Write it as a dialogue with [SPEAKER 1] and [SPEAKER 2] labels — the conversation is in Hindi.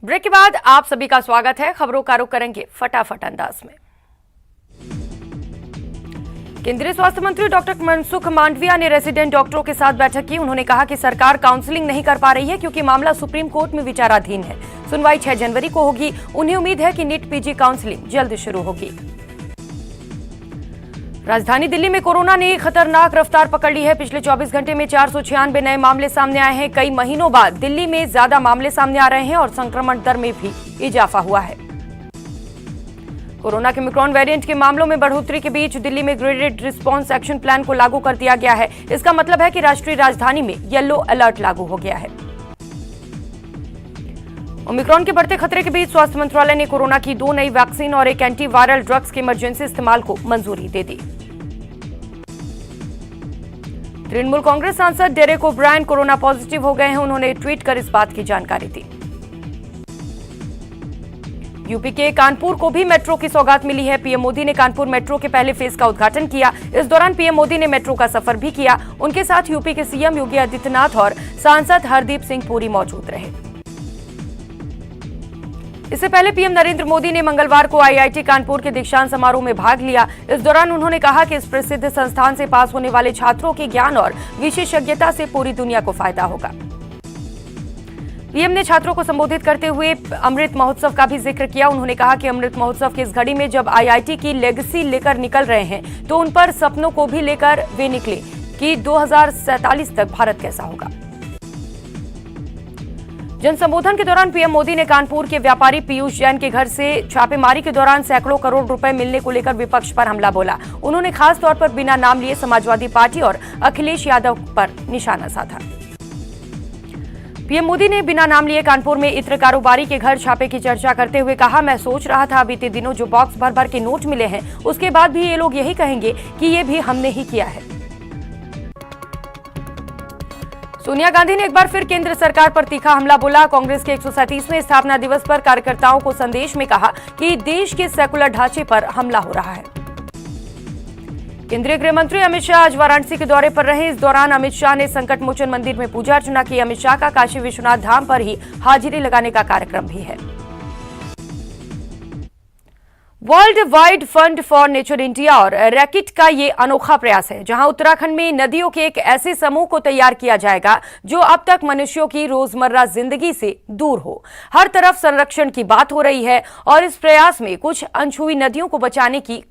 [SPEAKER 1] ब्रेक के बाद आप सभी का स्वागत है। खबरों का रुख करेंगे फटाफट अंदाज में। केंद्रीय स्वास्थ्य मंत्री डॉक्टर मनसुख मांडविया ने रेजिडेंट डॉक्टरों के साथ बैठक की। उन्होंने कहा कि सरकार काउंसलिंग नहीं कर पा रही है क्योंकि मामला सुप्रीम कोर्ट में विचाराधीन है। सुनवाई 6 जनवरी को होगी। उन्हें उम्मीद है कि नीट पीजी काउंसलिंग जल्द शुरू होगी। राजधानी दिल्ली में कोरोना ने खतरनाक रफ्तार पकड़ ली है। पिछले 24 घंटे में 496 नए मामले सामने आए हैं। कई महीनों बाद दिल्ली में ज्यादा मामले सामने आ रहे हैं और संक्रमण दर में भी इजाफा हुआ है। कोरोना के ओमिक्रॉन वेरिएंट के मामलों में बढ़ोतरी के बीच दिल्ली में ग्रेडेड रिस्पांस एक्शन प्लान को लागू कर दिया गया है। इसका मतलब है कि राष्ट्रीय राजधानी में येलो अलर्ट लागू हो गया है। ओमिक्रॉन के बढ़ते खतरे के बीच स्वास्थ्य मंत्रालय ने कोरोना की 2 नई वैक्सीन और एक एंटीवायरल ड्रग्स के इमरजेंसी इस्तेमाल को मंजूरी दे दी। तृणमूल कांग्रेस सांसद डेरेक ओब्रायन कोरोना पॉजिटिव हो गए हैं। उन्होंने ट्वीट कर इस बात की जानकारी दी। यूपी के कानपुर को भी मेट्रो की सौगात मिली है। पीएम मोदी ने कानपुर मेट्रो के पहले फेज का उद्घाटन किया। इस दौरान पीएम मोदी ने मेट्रो का सफर भी किया। उनके साथ यूपी के सीएम योगी आदित्यनाथ और सांसद हरदीप सिंह पुरी मौजूद रहे। इससे पहले पीएम नरेंद्र मोदी ने मंगलवार को आईआईटी कानपुर के दीक्षांत समारोह में भाग लिया। इस दौरान उन्होंने कहा कि इस प्रसिद्ध संस्थान से पास होने वाले छात्रों के ज्ञान और विशेषज्ञता से पूरी दुनिया को फायदा होगा। पीएम ने छात्रों को संबोधित करते हुए अमृत महोत्सव का भी जिक्र किया। उन्होंने कहा कि अमृत महोत्सव की इस घड़ी में जब आईआईटी की लेगेसी लेकर निकल रहे हैं तो उन पर सपनों को भी लेकर वे निकले कि 2047 तक भारत कैसा होगा। जनसंबोधन के दौरान पीएम मोदी ने कानपुर के व्यापारी पीयूष जैन के घर से छापेमारी के दौरान सैकड़ों करोड़ रुपए मिलने को लेकर विपक्ष पर हमला बोला। उन्होंने खास तौर पर बिना नाम लिए समाजवादी पार्टी और अखिलेश यादव पर निशाना साधा। पीएम मोदी ने बिना नाम लिए कानपुर में इत्र कारोबारी के घर छापे की चर्चा करते हुए कहा, मैं सोच रहा था बीते दिनों जो बॉक्स भर भर के नोट मिले हैं उसके बाद भी ये लोग यही कहेंगे कि ये भी हमने ही किया है। सोनिया गांधी ने एक बार फिर केंद्र सरकार पर तीखा हमला बोला। कांग्रेस के 137वें स्थापना दिवस पर कार्यकर्ताओं को संदेश में कहा कि देश के सेकुलर ढांचे पर हमला हो रहा है। केंद्रीय गृह मंत्री अमित शाह आज वाराणसी के दौरे पर रहे। इस दौरान अमित शाह ने संकट मोचन मंदिर में पूजा अर्चना की। अमित शाह का काशी विश्वनाथ धाम पर ही हाजिरी लगाने का कार्यक्रम भी है। World wide fund for nature India और रैकेट का ये अनोखा प्रयास है जहां उत्तराखंड में नदियों के एक ऐसे समूह को तैयार किया जाएगा जो अब तक मनुष्यों की रोजमर्रा जिंदगी से दूर हो। हर तरफ संरक्षण की बात हो रही है और इस प्रयास में कुछ अनछुई नदियों को बचाने की